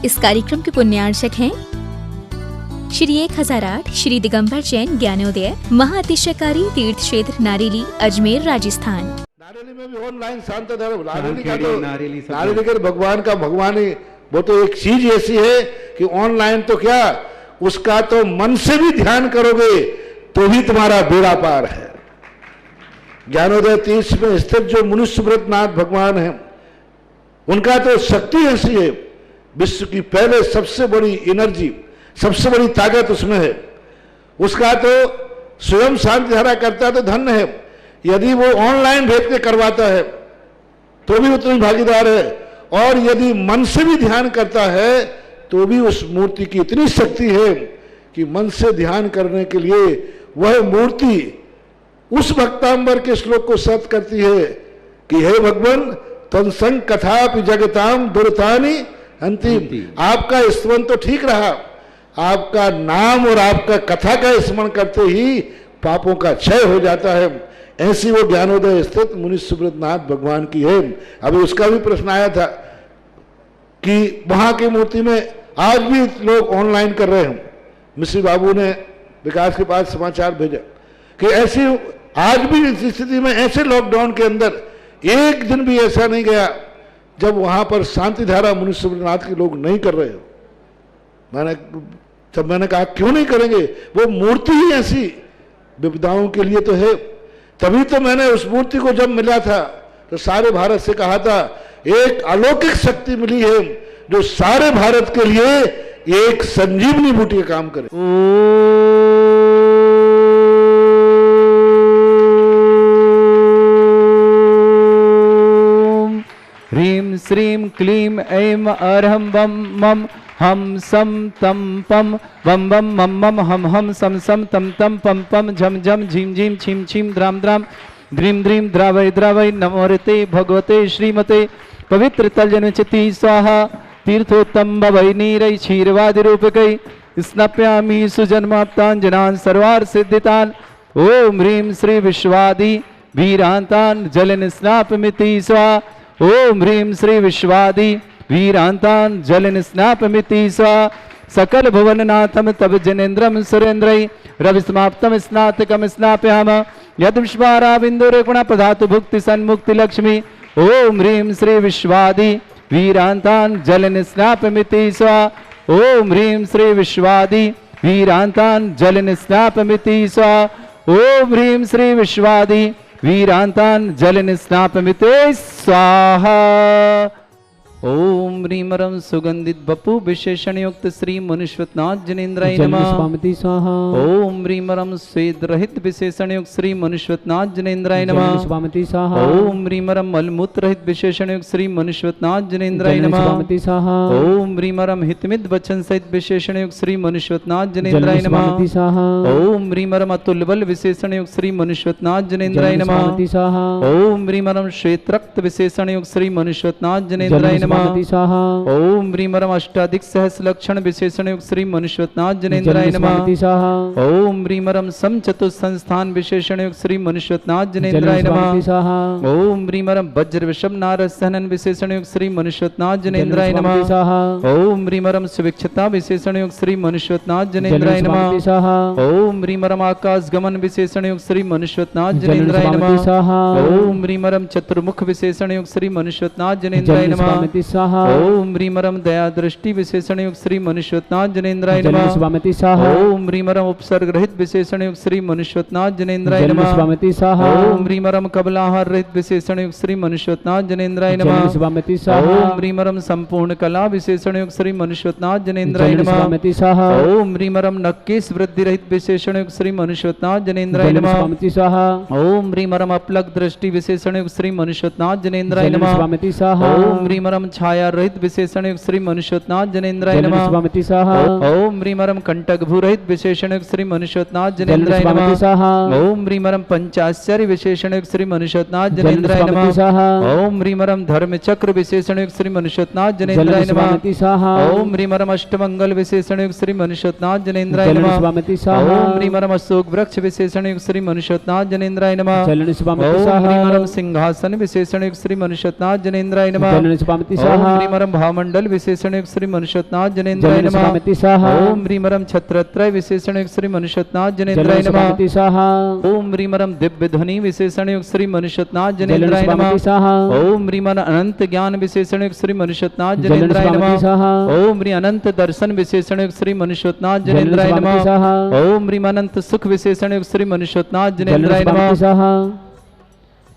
इस कार्यक्रम के पुण्यार्चक हैं श्री 1008 श्री दिगंबर जैन ज्ञानोदय महाअतिशयकारी तीर्थ क्षेत्र नारेली अजमेर राजस्थान। नारेली में भी ऑनलाइन शांत धर्म नारेली का भगवान का भगवान ही वो तो एक चीज ऐसी है कि ऑनलाइन तो क्या उसका तो मन से भी ध्यान करोगे तो भी तुम्हारा बेड़ा पार है। ज्ञानोदय तीर्थ में स्थित जो मुनि सुब्रतनाथ भगवान है उनका तो शक्ति ऐसी है, विश्व की पहले सबसे बड़ी एनर्जी सबसे बड़ी ताकत उसमें है। उसका तो स्वयं शांति धारा करता तो धन्य है, यदि वो ऑनलाइन भेज के करवाता है तो भी उतनी भागीदार है, और यदि मन से भी ध्यान करता है तो भी उस मूर्ति की इतनी शक्ति है कि मन से ध्यान करने के लिए वह मूर्ति उस भक्तांबर के श्लोक को सत्य करती है कि हे भगवान तत्संग कथापि जगताम दुर्तानि अंतिम। आपका स्मरण तो ठीक रहा, आपका नाम और आपका कथा का स्मरण करते ही पापों का क्षय हो जाता है। ऐसी वो ज्ञानोदय स्थित मुनि सुब्रतनाथ भगवान की है। अभी उसका भी प्रश्न आया था कि वहां की मूर्ति में आज भी लोग ऑनलाइन कर रहे हैं। मिश्री बाबू ने विकास के पास समाचार भेजा कि ऐसी आज भी इस स्थिति में ऐसे लॉकडाउन के अंदर एक दिन भी ऐसा नहीं गया जब वहां पर शांति धारा मुनि सुब्रतनाथ के लोग नहीं कर रहे हो। मैंने कहा क्यों नहीं करेंगे, वो मूर्ति ही ऐसी विपदाओं के लिए तो है। तभी तो मैंने उस मूर्ति को जब मिला था तो सारे भारत से कहा था एक अलौकिक शक्ति मिली है जो सारे भारत के लिए एक संजीवनी बूटी का काम करे। ह्रीं श्रीं क्लीं ऐं अर्हं वं मं हम सम तम पम वम वम मम मम हम हम सम सम तम तम पम पम झम झम झीम झीम छीम छीम द्राम द्राम द्रीम द्रीम द्रावय द्रावय नमोरते भगवते श्रीमते पवित्र तलजनचिति स्वाहा तीर्थोत्तम भवै नीरै क्षीरवादि रूपकै स्नप्यामि सुजन्माप्ताञ्जनान् सर्वार्थ सिद्धितान्। ओम ह्रीं श्री विश्वादि वीरान्तान् जलन स्नापमिति स्वाहा। ओम ह्रीं श्री विश्वादि वीरांतान जलन स्नापमिति स्वा। सकल भुवननाथम तब जनेन्द्रम सुरेन्द्रै रवि समाप्तम स्नातकम स्नाप्याम यद विश्वाराविंदुर गुण पदातु भुक्ति सन्मुक्ति लक्ष्मी। ओम ह्रीं श्री विश्वादि वीरांतान जलन स्नापमिति स्वा। ओम ह्रीं श्री विश्वादि वीरांतान जलन स्नापमिति स्वा। ओम ह्रीं श्री विश्वादि वीरांतान जलन स्नापमिति स्वाहा। ओम ह्रीमरम सुगंधित बपु विशेषण युक्त श्री मनुष्वतनाथ जनेन्द्राय नमः स्वाहा। ओम ह्रीमरम स्वेद रहित विशेषण युक्त श्री मनुष्वतनाथ जनेन्द्राय नमः स्वाहा। ओम ह्रीमरम मलमूत्र रहित विशेषण युक्त श्री मनुष्वतनाथ जनेन्द्राय नमः स्वाहा। ओम ह्रीमरम हितमित वचन सहित विशेषण युक्त श्री मनुष्वतनाथ जनेन्द्राय नमः स्वाहा। ओम ह्रीमरम अतुल बल विशेषण युक्त श्री मनुष्वतनाथ जनेन्द्राय नमः स्वाहा। ओम ह्रीमरम श्वेत रक्त विशेषण युक्त श्री मनुष्वतनाथ जनेन्द्राय नमः। ओम ह्रीमरम अष्टाधिक सहस लक्षण विशेषण युक्त श्री मनुष्वतनाथ जनेन्द्राय नमः। ओम ह्रीमरम सम चतुः संस्थान विशेषण युक्त श्री मनुष्वतनाथ जनेन्द्राय नमः। ओम ह्रीमरम वज्र विषम नारद सहनन विशेषण युक्त श्री मनुष्वतनाथ जनेन्द्राय नमः। ओम ह्रीमरम सुविक्षता विशेषण युक्त श्री मनुष्वतनाथ जनेन्द्राय नमः। ओम ह्रीमरम आकाश गमन विशेषण युक्त श्री मनुष्वतनाथ जनेन्द्राय नमः। ओम ह्रीमरम चतुर्मुख विशेषण युक्त श्री मनुष्वतनाथ जनेन्द्राय नमः। ओम ह्रीमरम दया दृष्टि विशेषण युक्त श्री मनुष्वतनाथ जनेन्द्राय नमः। ओम ह्रीमरम उपसर्ग रहित विशेषण युक्त श्री मनुष्वतनाथ जनेन्द्राय नमः। ओम ह्रीमरम कबलाहार रहित विशेषण युक्त श्री मनुष्वतनाथ जनेन्द्राय नमः। ओम ह्रीमरम संपूर्ण कला विशेषण युक्त श्री मनुष्वतनाथ जनेन्द्राय नमः। ओम ह्रीमरम नक्केश वृद्धि रहित विशेषण युक्त श्री मनुष्वतनाथ जनेन्द्राय नमः। ओम ह्रीमरम अपलक दृष्टि विशेषण युक्त श्री मनुष्वतनाथ जनेन्द्राय नमः। ओम ह्रीमरम छाया रहित विशेषण युक्त श्री मनुष्वतनाथ जनेन्द्राय नमः। ओम ह्रीमरम कंटक भू रहित विशेषण युक्त श्री मनुष्वतनाथ जनेन्द्राय नमः। ओम ह्रीमरम पंचाश्चर्य विशेषण युक्त श्री मनुष्वतनाथ जनेन्द्राय नमः। ओम ह्रीमरम धर्म चक्र विशेषण युक्त श्री मनुष्वतनाथ जनेन्द्राय नमः। ओम ह्रीमरम अष्टमंगल विशेषण युक्त श्री मनुष्वतनाथ जनेन्द्राय नमः। ओम ह्रीमरम अशोक वृक्ष विशेषण युक्त श्री मनुष्वतनाथ जनेन्द्राय नमः। ओम ह्रीमरम सिंहासन विशेषण युक्त श्री मनुष्वतनाथ जनेन्द्राय नमः। स्वामिति स्वाहा ओम ह्रीमरम भावमंडल विशेषण युक्त श्री मनुष्यनाथ जनेन्द्राय जलन नमः स्वामिति स्वाहा ओम ह्रीमरम छत्रत्रय विशेषण युक्त श्री मनुष्यनाथ जनेन्द्राय जलन नमः स्वामिति स्वाहा ओम ह्रीमरम दिव्य ध्वनि विशेषण युक्त श्री मनुष्यनाथ जलन जनेन्द्राय नमः स्वामिति स्वाहा ओम ह्रीमर अनंत ज्ञान विशेषण युक्त श्री मनुष्यनाथ जलन जनेन्द्राय स्वामिति नमः स्वाहा ओम ह्री अनंत दर्शन विशेषण युक्त श्री मनुष्यनाथ जलन जनेन्द्राय स्वामिति नमः स्वाहा ओम ह्रीम अनंत सुख विशेषण युक्त श्री मनुष्यनाथ जलन जनेन्द्राय स्वामिति नमः। स्वाहा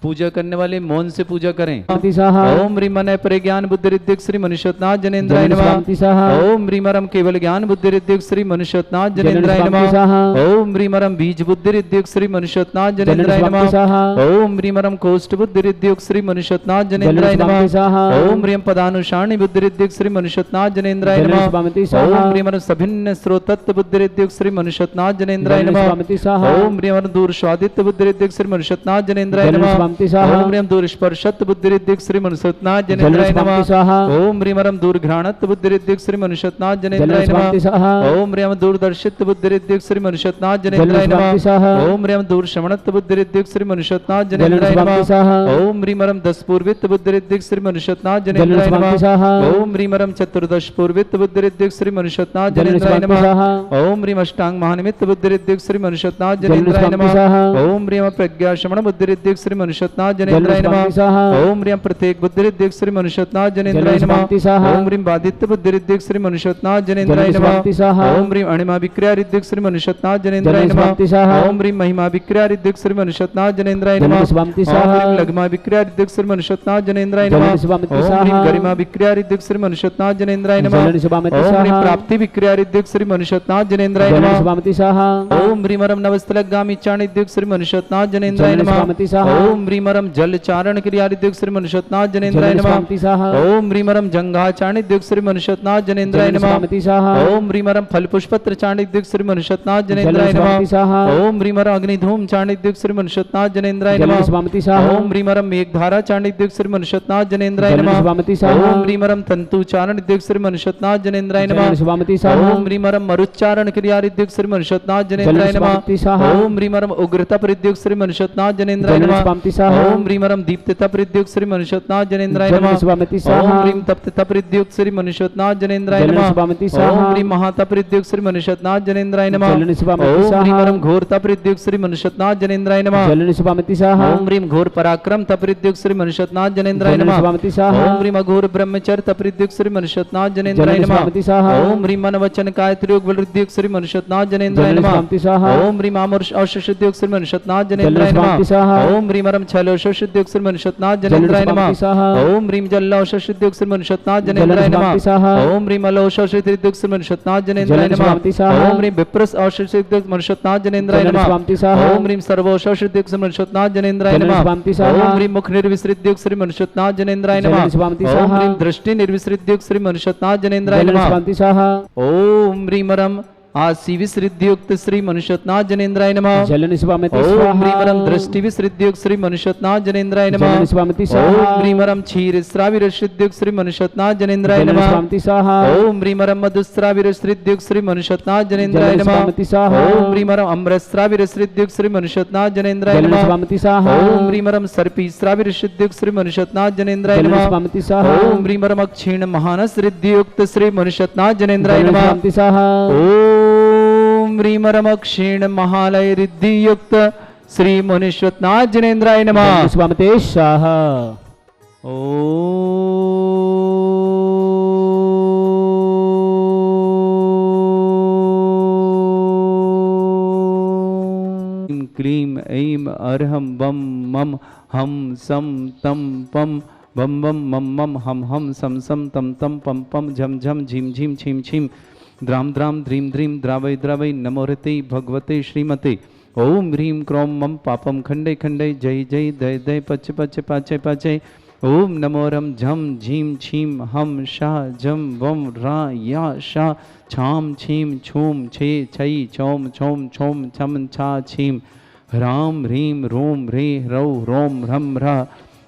पूजा करने वाले मौन से पूजा करें। स्वामिति स्वाहा ओम ह्रीमन प्रज्ञान बुद्धि रिद्धिक श्री मनुष्यनाथ जनेन्द्राय जलन नमः। स्वामिति स्वाहा ओम ह्रीमरम केवल ज्ञान बुद्धि रिद्धिक श्री मनुष्यनाथ जलन जनेन्द्राय स्वामिति नमः। स्वाहा ओम ह्रीमरम बीज बुद्धि रिद्धिक श्री मनुष्यनाथ जलन जनेन्द्राय स्वामिति नमः। स्वाहा ओम ह्रीमरम कोष्ठ बुद्धि रिद्धिक श्री मनुष्यनाथ जलन जनेन्द्राय नमः। स्वामिति स्वाहा ओम ह्रीम पदानुषाणी बुद्धि रिद्धिक श्री मनुष्यनाथ जनेन्द्राय जलन नमः। स्वामिति स्वाहा ओम ह्रीमरम सभिन्न स्रोतत्व बुद्धि रिद्धिक श्री मनुष्यनाथ जनेन्द्राय जलन नमः। स्वामिति स्वाहा ओम ह्रीमरम दूर स्वादित्य बुद्धि रिद्धिक श्री मनुष्यनाथ जनेन्द्राय जलन नमः। स्वामिति स्वाहा ओम ह्रीम दूर स्पर्शत बुद्धि रिद्धिक श्री मनुष्यनाथ जलन जनेन्द्राय स्वामिति नमः। स्वाहा ओम ह्रीमरम दूर घ्राणत बुद्धि रिद्धिक श्री मनुष्यनाथ जलन जनेन्द्राय नमः। स्वामिति स्वाहा ओम ह्रीम दूरदर्शित बुद्धि रिद्धिक श्री मनुष्यनाथ जलन जनेन्द्राय नमः। स्वामिति स्वाहा ओम ह्रीम दूर श्रवणत बुद्धि रिद्धिक श्री मनुष्यनाथ जलन जनेन्द्राय स्वामिति नमः। स्वाहा ओम ह्रीमरम 10 पूर्वित बुद्धि रिद्धिक श्री मनुष्यनाथ जलन जनेन्द्राय नमः। स्वामिति स्वाहा ओम ह्रीमरम 14 पूर्वित बुद्धि रिद्धिक श्री मनुष्यनाथ जलन जनेन्द्राय स्वामिति नमः। स्वाहा ओम ह्रीम अष्टांग महानिमित्त बुद्धि रिद्धिक श्री मनुष्यनाथ जलन जनेन्द्राय स्वामिति नमः। स्वाहा ओम ह्रीम प्रज्ञा श्रवण बुद्धि रिद्धिक श्री मनुष्यनाथ जलन जनेन्द्राय नमः। स्वामिति स्वाहा ओम ह्रीम प्रत्येक बुद्धि रिद्धिक श्री मनुष्यनाथ जनेन्द्राय जलन नमः। स्वामिति स्वाहा ओम ह्रीम बादित्य बुद्धि रिद्धिक श्री मनुष्यनाथ जनेन्द्राय जलन नमः। स्वामिति स्वाहा ओम ह्रीम अणिमा विक्रिया रिद्धिक श्री मनुष्यनाथ जनेन्द्राय जलन नमः। स्वामिति स्वाहा ओम ह्रीम महिमा विक्रिया रिद्धिक श्री मनुष्यनाथ जनेन्द्राय जलन नमः। स्वामिति ओम स्वाहा ह्रीम लघ्मा विक्रिया रिद्धिक श्री मनुष्यनाथ जनेन्द्राय नमः। जलन स्वामिति ओम ह्रीम स्वाहा गरिमा विक्रिया रिद्धिक श्री मनुष्यनाथ जनेन्द्राय नमः। जलन स्वामिति ओम ह्रीम स्वाहा प्राप्ति विक्रिया रिद्धिक श्री मनुष्यनाथ जनेन्द्राय जलन नमः। स्वामिति स्वाहा ओम ह्रीमरम नवस्थलगामी चाणिद्युक श्री मनुष्यनाथ जनेन्द्राय जलन नमः। स्वामिति स्वाहा ओम ह्रीमरम जल चारण क्रियारिद्युक श्री मनुष्यनाथ जनेन्द्राय जलन नमः। स्वामिति स्वाहा ओम ह्रीमरम जंगा चाणिद्युक श्री मनुष्यनाथ जनेन्द्राय जलन नमः। स्वामिति स्वाहा ओम ह्रीमरम फल पुष्पत्र चाणिद्युक श्री मनुष्यनाथ जनेन्द्राय जलन स्वामिति नमः। स्वाहा ओम ह्रीमरम अग्निधूम चाणिद्युक श्री मनुष्यनाथ जनेन्द्राय जलन नमः। स्वामिति स्वाहा ओम ह्रीमरम मेघधारा चाणिद्युक श्री मनुष्यनाथ जनेन्द्राय जलन नमः। स्वामिति स्वाहा ओम ह्रीमरम तंतु चारण दिव्य श्री मनुष्यनाथ जनेन्द्राय नमः। जलन स्वामिति स्वाहा ओम ह्रीमरम मरुच्चारण क्रियारिद्युक श्री मनुष्यनाथ जनेन्द्राय जलन नमः। स्वामिति स्वाहा ओम ह्रीमरम उग्रता परिद्युक श्री मनुष्यनाथ जनेन्द्राय जलन नमः। स्वामिति स्वाहा ओम ह्रीमरम दीप्तता परिद्युक श्री मनुष्यनाथ जनेन्द्राय जलन नमः। स्वामिति ओम स्वाहा ह्रीम तप्तता परिद्युक श्री मनुष्यनाथ जनेन्द्राय जलन नमः। स्वामिति ओम स्वाहा ह्रीम महाता परिद्युक श्री मनुष्यनाथ जनेन्द्राय नमः। जलन स्वामिति ओम स्वाहा ह्रीमरम घोरता परिद्युक श्री मनुष्यनाथ जनेन्द्राय नमः। जलन स्वामिति स्वाहा ओम ह्रीम घोर पराक्रम तपरिद्युक श्री मनुष्यनाथ जनेन्द्राय जलन नमः। स्वामिति स्वाहा ओम ह्रीम अघोर ब्रह्मचर्य तपरिद्युक श्री मनुष्यनाथ जनेन्द्राय जलन नमः। स्वामिति स्वाहा ओम ह्रीम मन वचन कायत्री योग वृद्धियुक श्री मनुष्यनाथ जनेन्द्राय जलन नमः। स्वामिति स्वाहा ओम ह्रीम आमोर्ष औषधियुक श्री मनुष्यनाथ जनेन्द्राय जलन स्वामिति नमः। स्वाहा ओम ह्रीम रम छल औषधियुक श्री मनुष्यनाथ जलन जनेन्द्राय नमः। स्वामिति स्वाहा ओम ह्रीम जल औषधियुक श्री मनुष्यनाथ जलन जनेन्द्राय नमः। स्वामिति स्वाहा ओम ह्रीम अल औषधियुक श्री मनुष्यनाथ जनेन्द्राय जलन नमः। स्वामिति स्वाहा ओम ह्रीम विप्रस औषधियुक मनुष्यनाथ जनेन्द्राय जलन नमः। स्वामिति स्वाहा ओम ह्रीम सर्व औषधियुक श्री मनुष्यनाथ जनेन्द्राय जलन नमः। स्वामिति स्वाहा ओम ह्रीम मुख निर्विसृद्युक श्री मनुष्यनाथ जनेन्द्राय जलन नमः। स्वामिति ओम स्वाहा ह्रीम दृष्टि निर्विसृद्युक श्री मनुष्यनाथ जनेन्द्राय जलन नमः। स्वामिति स्वाहा ओम ह्रीमरम आसी विसृद्युक्त श्री मनुष्यनाथ जनेन्द्राय नमः। जलन स्वामिति ओम स्वाहा ह्रीमरम दृष्टि विसृद्युक्त श्री मनुष्यनाथ जनेन्द्राय नमः। जलन स्वामिति स्वाहा ओम ह्रीमरम क्षीर श्राविरसृद्युक्त श्री मनुष्यनाथ जनेन्द्राय जलन नमः। स्वामिति स्वाहा ओम ह्रीमरम मधुस्राविरसृद्युक्त श्री मनुष्यनाथ जनेन्द्राय जलन नमः। स्वामिति स्वाहा ओम ह्रीमरम अमृतस्राविरसृद्युक्त श्री मनुष्यनाथ जनेन्द्राय जलन नमः। स्वामिति स्वाहा ओम ह्रीमरम सर्पी श्राविरसृद्युक्त श्री मनुष्यनाथ जनेन्द्राय जलन नमः। स्वामिति स्वाहा ओम ह्रीमरम क्षीण महानस रिद्युक्त श्री मनुष्यनाथ जनेन्द्राय जलन नमः। स्वामिति स्वाहा ओम ह्रीमरम क्षीण महालय रिद्धियुक्त श्री मनुष्यनाथ जनेन्द्राय नमः। जलन स्वामिति स्वाहा ओम क्लीम ऐम अर्हम बम मम हम सम तम पम बम बम मम मम हम सम सम तम तम पम पम झम झम झिम झिम छिम छिम द्राम द्राम ध्रीम ध्रीम द्रावय द्रावय नमोरते भगवते श्रीमते ओम ह्रीम क्रोम मम पापम खंडे खंडे जय जय दय दय पच पच पाचे पाचे ओम नमोरम झम झीम छीम हम शाह जम वम रा या शाह छाम छीम छूम छे छई छोम छोम छोम छम छा छीम ह्राम ह्रीम रोम रे रौ रोम रम रा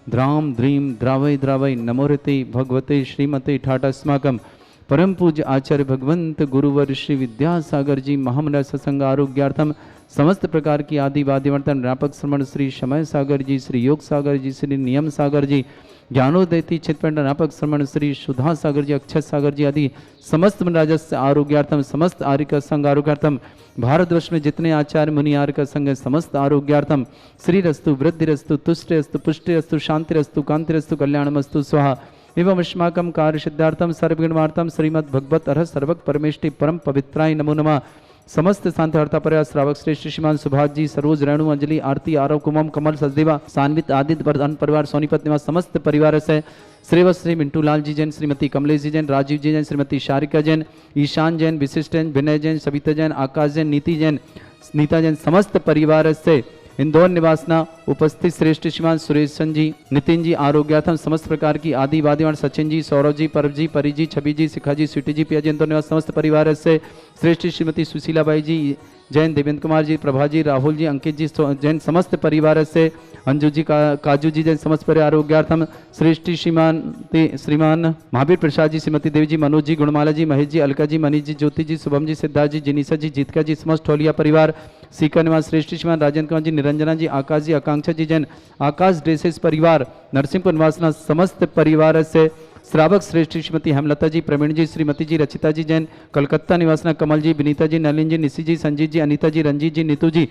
द्राम द्रीम द्रावय द्रावय नमोरते भगवते श्रीमते ठाटस्माकम परम पूज्य आचार्य भगवंत गुरुवर श्री विद्यासागर जी महामंडल सत्संग आरोग्यार्थम समस्त प्रकार की आदि वादिवर्तन व्यापक श्रमण श्री समय सागर जी, श्री योग सागर जी, श्री नियम सागर जी, ज्ञानोदयती चित्तपंड व्यापक श्रमण श्री सुधा सागर जी, अक्षय सागर जी आदि समस्त राजस्व आरोग्यार्थम, समस्त आर्य संघ आरोग्यार्थम, भारतवर्ष में जितने आचार्य मुनि आर्य संघ समस्त आरोग्यार्थम, श्री रस्तु वृद्धि रस्तु तुष्टि रस्तु पुष्टि रस्तु शांति रस्तु कांति रस्तु कल्याणमस्तु स्वाहा एवं अस्माकं कार्य सिद्धार्थम सर्वगुणवार्थम श्रीमद् भगवत अर्ह सर्वक परमेष्टि परम पवित्राय नमो नमः। समस्त शांतिहर्ता पर्याय श्रावक श्रेष्ठ श्रीमान सुभाष जी, सरोज, रेणु, अंजलि, आरती, आरव, कुमम, कमल, सचदेवा, सान्वित, आदित्य, वर्धन परिवार, सोनीपत निवास समस्त परिवार से श्रीवत श्री मिंटू लाल जी जैन, श्रीमती कमलेश जी जैन, राजीव जी जैन, श्रीमती शारिका जैन, ईशान जैन, विशिष्ट जैन, विनय जैन, सविता जैन, आकाश जैन, नीति जैन, नीता जैन समस्त परिवार से इंदौर निवासना उपस्थित श्रेष्ठ श्रीमान सुरेशन जी, नितिन जी आरोग्यार्थम समस्त प्रकार की आदि वादिवान, सचिन जी, सौरभ जी, परव जी, परी जी, छवि जी, शिखा जी, स्वीटी जी, पिया जी, इंदौर निवास समस्त परिवार से श्रेष्ठ श्रीमती सुशीला बाई जी जैन, देवेंद्र कुमार जी, प्रभा जी, राहुल जी, अंकित जी जैन समस्त परिवार से अंजू जी, काजू जी जैन समस्त परिवार आरोग्यार्थम श्रेष्ठ श्रीमान महावीर प्रसाद जी, श्रीमती देवी जी, मनोज जी, गुणमाला जी, महेश जी, अलका जी, मनीष जी, ज्योति जी, शुभम जी, सिद्धार्थ जी, जिनीसा जी, जीतका जी समस्त ठोलिया परिवार, सीकर निवास श्रेष्ठ श्रीमान राजेंद्र कुमार जी, निरंजना जी, आकाश जी, आकांक्षा जी जैन, आकाश ड्रेसेस परिवार, नरसिंहपुर निवासना समस्त परिवार से श्रावक श्रेष्ठ श्रीमती हेमलता जी, प्रवीण जी, श्रीमती जी, रचिता जी जैन, कलकत्ता निवासना कमल जी, विनीता जी, नलिन जी, निशी जी, संजीत जी, अनीता जी, रंजीत जी, नीतू जी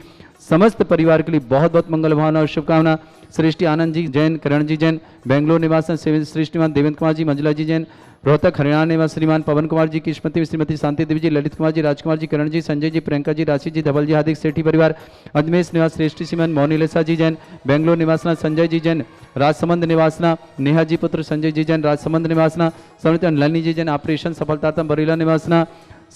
समस्त परिवार के लिए बहुत बहुत मंगल भावना और शुभकामना। श्रेष्ठी आनंद जी जैन, करण जी जैन, बेंगलोर निवासन श्रेष्ठ श्रीमान देवेंद्र कुमार जी, मंजुला जी जैन, रोहतक हरियाणा निवास श्रीमान पवन कुमार जी, किस्मती श्रीमती शांति देवी जी, ललित कुमार जी, राजकुमार जी, करण जी, संजय जी, प्रियंका जी, राशि जी, धवल जी, हार्दिक सेठी परिवार, अजमेर निवास श्रेष्ठी श्रीमान मोनिलेसा जी जैन, बेंगलोर निवासना संजय जी जैन, राजसमंद निवासना नेहा जी पुत्र संजय जी जैन, राजसमंद निवासना समृति लनी जी जैन, ऑपरेशन सफलतार्थम बरीला निवासना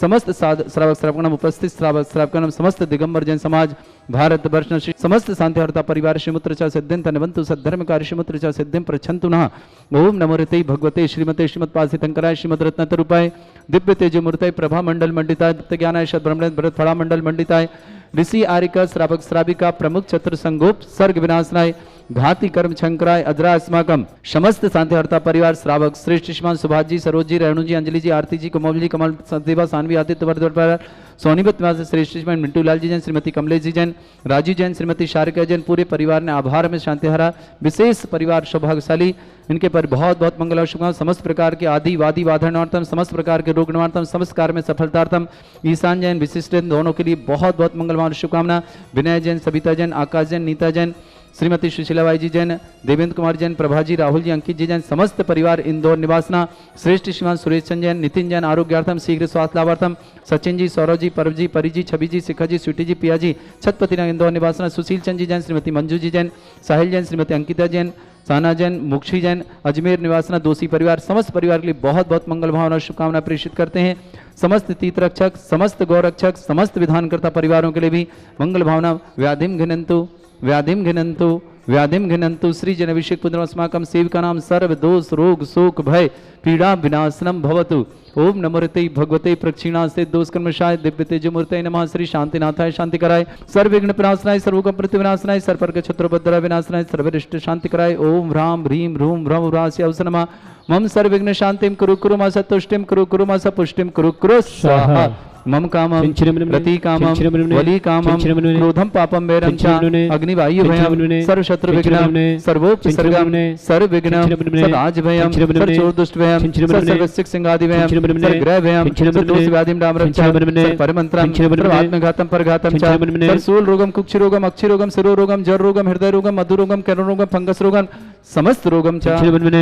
समस्त श्रावक श्रावकनाम उपस्थित श्रावक श्रावकनाम समस्त दिगंबर जैन समाज भारत वर्ष समस्त शांतिहर्ता परिवार श्रीमुत्र च सिद्धिं तनवन्तु सद्धर्मकारी श्रीमुत्र च सिद्धिं प्रच्छन्तु नः। ओम नमो ऋते भगवते श्रीमते श्रीमत्पासितंकराय श्रीमद रत्नतरूपाय दिव्य तेजमूर्तये प्रभा मंडल मंडिताय दत्त ज्ञानाय शतब्रह्मण्य भरत फड़ा मंडल मंडिताय ऋषि आरिका श्रावक श्राविका प्रमुख छत्र संगोप सर्ग विनाशनाय घाति कर्म शंकराय अजरा अस्माकम समस्त शांतिहर्ता परिवार श्रावक श्रेष्ठ श्रीमान सुभाष जी, सरोज जी, रेणु जी, अंजलि जी, आरती जी, कोमल जी, कमल, सचदेवा, सानवी, आदित्य वर्धन परिवार सोनीपत निवास श्रेष्ठ श्रीमान मिंटू लाल जी जैन, श्रीमती कमलेश जी जैन, राजीव जैन, श्रीमती शारिका जैन पूरे परिवार ने आभार में शांतिहारा विशेष परिवार सौभाग्यशाली इनके पर बहुत बहुत मंगल और शुभकामनाएं। समस्त प्रकार के आदि वादी वाधनार्थम समस्त प्रकार के रोग निवारणार्थम समस्त कार्य में सफलतार्थम ईशान जैन विशिष्ट जैन दोनों के लिए बहुत बहुत मंगल और शुभकामना। विनय जैन, सविता जैन, आकाश जैन, नीता जैन, श्रीमती सुशीलाबाई जी जैन, देवेंद्र कुमार जैन, प्रभा जी, राहुल जी, अंकित जी जैन समस्त परिवार इंदौर निवासना श्रेष्ठ श्रीमान सुरेश चंद जैन, नितिन जैन आरोग्यार्थम शीघ्र स्वास्थ्य लाभार्थम सचिन जी, सौरभ जी, परव जी, परी जी, छवि जी, शिखा जी, स्वीटी जी, पिया जी, छतपति नगर इंदौर निवासना सुशील चंद जी जैन, श्रीमती मंजू जी जैन, साहिल जैन, श्रीमती अंकिता जैन, साना जैन, मुक्षी जैन, अजमेर निवासना दोषी परिवार समस्त परिवार के लिए बहुत बहुत मंगल भावना और शुभकामना प्रेषित करते हैं। समस्त तीर्थरक्षक, समस्त गौरक्षक, समस्त विधानकर्ता परिवारों के लिए भी मंगल भावना। व्याधिम घिनंतु व्याधिम घिनंतु व्याधिम घिनंतु श्री जन अभिषेक पुनर्स्माकम सेविका नाम सर्व दोष रोग शोक भय पीड़ा विनाशनम भवतु। ओम नमो ऋते भगवते प्रक्षिणास्ते दोष कर्मशाय दिव्य तेजमूर्तये नमः। श्री शांतिनाथाय शांतिकराय सर्वविघ्न प्रणाशनाय सर्वोपम प्रतिविनाशनाय सर्पर्क छत्रोपद्रव विनाशनाय सर्वरिष्ट शांतिकराय ओम ह्राम ह्रीम ह्रूम भ्रम ह्रास्य अवसनमा मम सर्वविघ्न शांतिम कुरु कुरु मा सतुष्टिम कुरु कुरु मा सपुष्टिम कुरु कुरु स्वाहा। मम कामम रति कामम वली कामम क्रोधम पापम वैरम च अग्निवायु भयम सर्व शत्रु विघ्नम सर्वोपसर्गम सर्व विघ्नम सदाज भयम सर्व चोर दुष्ट भयम सर्व सिक सिंगादि भयम सर्व ग्रह भयम सर्व दोष व्याधिम डामरम च परमंत्रम सर्व आत्मघातम परघातम च सर्व सूल रोगम कुक्षि रोगम अक्षि रोगम शिरो रोगम जर रोगम हृदय रोगम मधु रोगम कर्ण रोगम फंगस रोगम समस्त रोगम च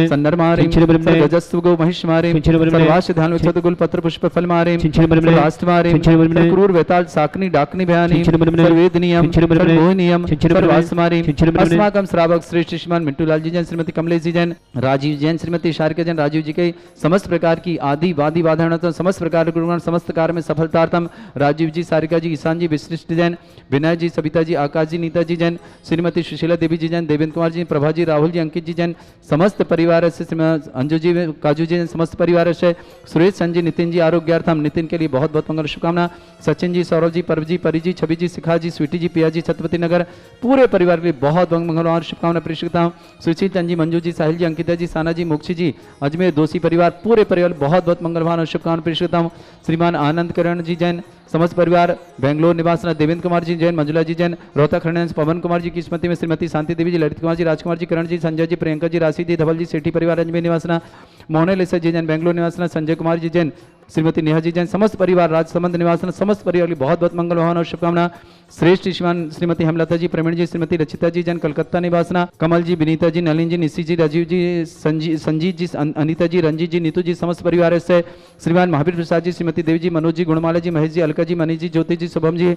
सन्नरमारिम सर्वजस्व गो महिष्मारिम सर्वाश धान छतगुल पत्र पुष्प फल मारिम क्रूर वेताल साकनी डाकनी भयानी सर्वेदनियम सर्वोहनियम सर्वासमारी अस्माकम श्रावक श्रेष्ठ श्रीमान मिंटू लाल जी जैन, श्रीमती कमलेश जी जैन, राजीव जैन, श्रीमती शारिका जैन, राजीव जी के समस्त प्रकार की आदि वादी वाधारणतम समस्त प्रकार के गुणगान समस्त कार्य में सफलतार्थम राजीव जी, सारिका जी, ईशान जी, विशिष्ट जैन, विनय जी, सविता जी, आकाश जी, नीता जी जैन, श्रीमती सुशीला देवी जी जैन, देवेंद्र कुमार जी, प्रभा जी, राहुल जी, अंकित जी जैन समस्त परिवार से अंजू जी, काजू जी समस्त परिवार से सुरेश संजय, नितिन जी आरोग्यार्थम नितिन के लिए बहुत बहुत मंगल शुभकामना। सचिन जी, सौरभ जी, परव जी, परी जी, छवि जी, शिखा जी, स्वीटी जी, पिया जी, छत्रपति नगर पूरे परिवार के लिए बहुत मंगल और शुभकामना प्रेषित हूँ। सुशील चंद जी, मंजू जी, साहिल जी, अंकिता जी, साना जी, मुक्षी जी, अजमेर दोषी परिवार पूरे परिवार बहुत बहुत मंगल और शुभकामना प्रेषित हूँ। श्रीमान आनंद करण जी जैन, समस्त परिवार बेंगलोर निवासना देवेंद्र कुमार जी जैन, मंजुला जी जैन, रोहतक हरियाणा पवन कुमार जी की स्मृति में श्रीमती शांति देवी जी, ललित कुमार जी, राजकुमार जी, करण जी, संजय जी, प्रियंका जी, राशि जी, धवल जी, सेठी परिवार अजमेर निवासना, मोहनेलेसा जी जैन बेंगलोर निवासना, संजय कुमार जी जैन, श्रीमती नेहा जी जैन, समस्त परिवार राजसमंद निवासन, समस्त परिवार की बहुत बहुत मंगल भावना और शुभकामना। श्रेष्ठ श्रीमान श्रीमती हेमलता जी, प्रवीण जी, श्रीमती रचिता जी जैन कलकत्ता निवासना, कमल जी, विनीता जी, नलिन जी, निशी जी, राजीव जी, संजीत जी, अनिता जी, रंजीत जी, नीतू जी, समस्त परिवार से श्रीमान महावीर प्रसाद जी, श्रीमती देवी जी, मनोज जी, गुणमाला जी, महेश जी, अलका जी, मनीष जी, ज्योति जी, शुभम जी,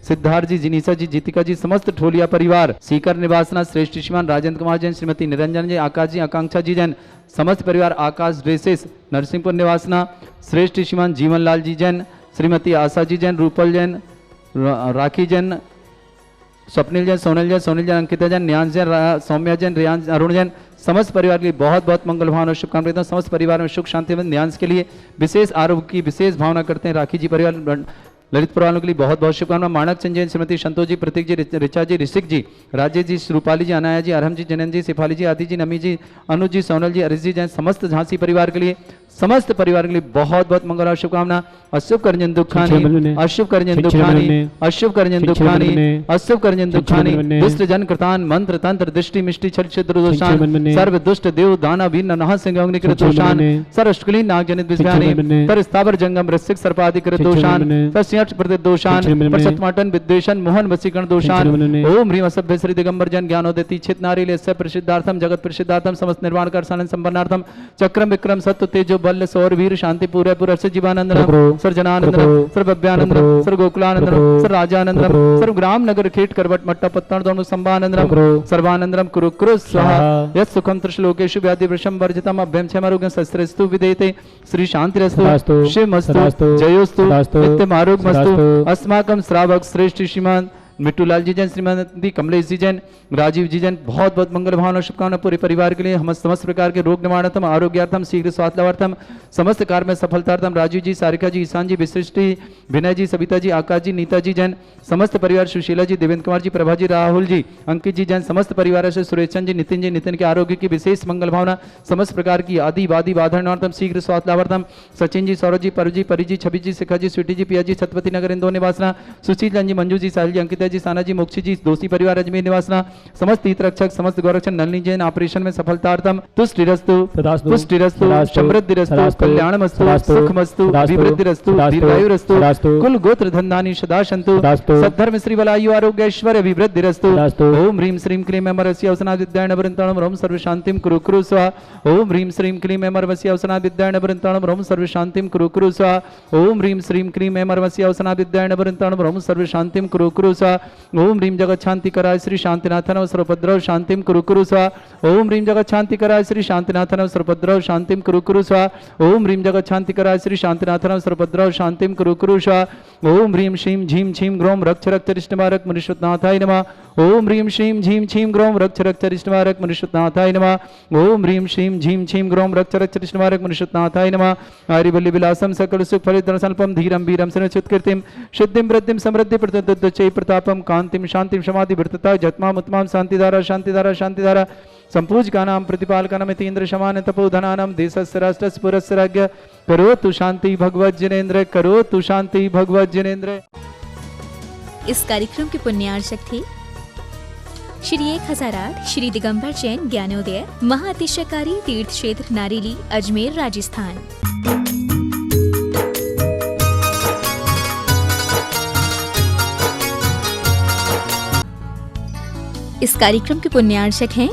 सिद्धार्थ जी, जिनीसा जी, जीतिका जी, समस्त ठोलिया परिवार सीकर निवासना, श्रेष्ठ श्रीमान राजेंद्र कुमार जैन, श्रीमती निरंजन जी, आकाश जी, आकांक्षा जी जैन, समस्त परिवार आकाश ड्रेसेस नरसिंहपुर निवासना, श्रेष्ठ श्रीमान जीवन लाल जी जैन, श्रीमती आशा जी जैन, रूपल जैन, राखी जैन, स्वप्निल जैन, सोनल जैन, अंकिता जैन, न्यांश जैन, सौम्या जैन, रियांश, अरुण जैन, समस्त परिवार के लिए बहुत बहुत मंगल भावना और शुभकामनाएं देता हूं। समस्त परिवार में सुख शांति एवं न्यांश के लिए विशेष आरोग्य की विशेष भावना करते हैं। राखी जी परिवार ललितपुर वालों के लिए बहुत बहुत शुभकामना। मानक चंद जैन, श्रीमती संतोष जी, प्रतीक जी, ऋचा जी, ऋषिक जी, राजेश जी, रूपाली जी, अनाया जी, अरहम जी, जनन जी, सिफाली जी, आदि जी, नमी जी, अनुज जी, सोनल जी, अरिश जी जैन, समस्त झांसी परिवार के लिए, समस्त परिवार के लिए बहुत बहुत मंगल और शुभकामना। अशुभ करजन दुखानी, अशुभ करजन दुखानी, अशुभ करजन दुखानी, अशुभ करजन दुखानी, दुष्ट जन कृतान मंत्र तंत्र दृष्टि मिष्टि छल छिद्र दोषान, सर्व दुष्ट देव दाना वीर नह सिंह अग्निकृत दोषान, सर्वष्टुली नाग जनित विज्ञानी, तर स्थावर जंगम रसिक सर्पाधिकृत दोषान, तस्याच प्रति दोषान, प्रसतमाटन विद्वेषण मोहन वसीकरण दोषान। ओम ह्रीम असभ्य श्री दिगंबर जन ज्ञानोदति चित नारी लेस्य प्रसिद्धार्थम जगत प्रसिद्धार्थम समस्त निर्वाण कर सानंद संपन्नार्थम चक्रम विक्रम सत्य तेजो बल सौर वीर शांति पूरे पूरे से जीवानंद सर्जनानंद सर्वभ्यानंद सर्वगोकुलानंद सर्वराजानंद सर्वग्राम नगर खेट करवट मट्टा पत्तन दोनों संभानंद सर्वानंदम कुरु कुरु स्वाहा यत् सुखम त्रिशलोकेषु व्याधि वृषम वर्जितम अभ्यम क्षमारोग्यं शस्त्रस्तु विदेते श्री शांतिरस्तु शिवमस्तु जयोस्तु नित्यम आरोग्यमस्तु। अस्माकं श्रावक श्रेष्ठ श्रीमान मिट्टूलाल जी जैन, श्रीमती कमलेश जी जैन, राजीव जी जैन, बहुत बहुत मंगल भावना शुभकामना पूरे परिवार के लिए। हम समस्त प्रकार के रोग निवारणार्थम आरोग्यार्थम शीघ्र स्वास्थ्य लाभार्थम समस्त कार्य में सफलतार्थम राजीव जी, सारिका जी, ईशान जी, विशिष्टि, विनय जी, सविता जी, आकाश जी, नीता जी जैन, समस्त परिवार सुशीला जी, देवेंद्र कुमार जी, प्रभा जी, राहुल जी, अंकित जी जैन, समस्त परिवार से सुरेश चंद जी, नितिन के आरोग्य की विशेष मंगल भावना, समस्त प्रकार की आदि वादी बाधार्थम शीघ्र स्वास्थ्य लाभार्थम सचिन जी, सौरभ जी, परू जी, परी जी, छवि जी, शिखा जी, स्वीटी जी, पिया जी, छत्रपति नगर इंदौर निवासना, सुशील जी, मंजू जी, साहिल जी, अंकिता जी, साना जी, मोक्षी जी, दोषी परिवार अजमेर निवासना, समस्त तीर्थ रक्षक समस्त गौरक्षक नलिनी जैन ऑपरेशन में सफलतार्थम तुष्टिरस्तु पुष्टिरस्तु समृद्धिरस्तु कल्याणमस्तु सुखमस्तु विवृद्धिरस्तु दीर्घायुरस्तु कुल गोत्र धन्धानि सदा सन्तु सद्धर्म श्री वलायु आरोग्य ऐश्वर्य विवृद्धिरस्तु। ओम ह्रीम श्रीम क्लीम अमरस्य अवसना विद्यायन वृंतणम रोम सर्व शांतिम कुरु कुरु स्वाहा। ओम ह्रीम श्रीम क्लीम अमरस्य अवसना विद्यायन वृंतणम रोम सर्व शांतिम कुरु कुरु स्वाहा। ओम ह्रीम श्रीम क्लीम अमरस्य अवसना विद्यायन वृंतणम रोम सर्व शांतिम कुरु कुरु स्वाहा। ओम ह्रीम जगत शांति कराय श्री शांतिनाथन सर्वभद्रव शांतिम कुरु कुरु स्वाहा। ओम ह्रीम जगत शांति कराय श्री शांतिनाथन सर्वभद्रव शांतिम कुरु कुरु स्वाहा। ओम ह्रीम जगत शांति कराय श्री शांतिनाथन सर्वभद्रव शांतिम कुरु कुरु स्वाहा। ओम ह्रीम श्रीम झीम छीम ग्रोम रक्ष रक्त रिष्टमारक मनुष्यनाथाय नमः। ओम ह्रीम श्रीम झीम छीम ग्रोम रक्ष रक्त रिष्टमारक मनुष्यनाथाय नमः। ओम ह्रीम श्रीम झीम छीम ग्रोम रक्ष रक्त रिष्टमारक मनुष्यनाथाय नमः। आरिवल्ली विलासम सकल सुख फलित संल्पम धीरम वीरम सनुचित कीर्तिम सिद्धिम वृद्धिम समृद्धि प्रतद्दचै प्रतापम कांतिम शांतिम समाधि वृत्तता जत्माम उत्तमाम शांतिधारा शांतिधारा शांतिधारा संपूजकानां प्रतिपालकानां इतीन्द्र शमान तपोधनानां देशस्य राष्ट्रस्य पुरस्य राज्ञ करोतु शांति भगवत जिनेन्द्र करोतु शांति भगवत जिनेन्द्र। इस कार्यक्रम के पुण्यार्चक थे श्री 1008 श्री दिगंबर जैन ज्ञानोदय महाअतिशयकारी तीर्थ क्षेत्र नारेली अजमेर राजस्थान। इस कार्यक्रम के पुण्यार्चक हैं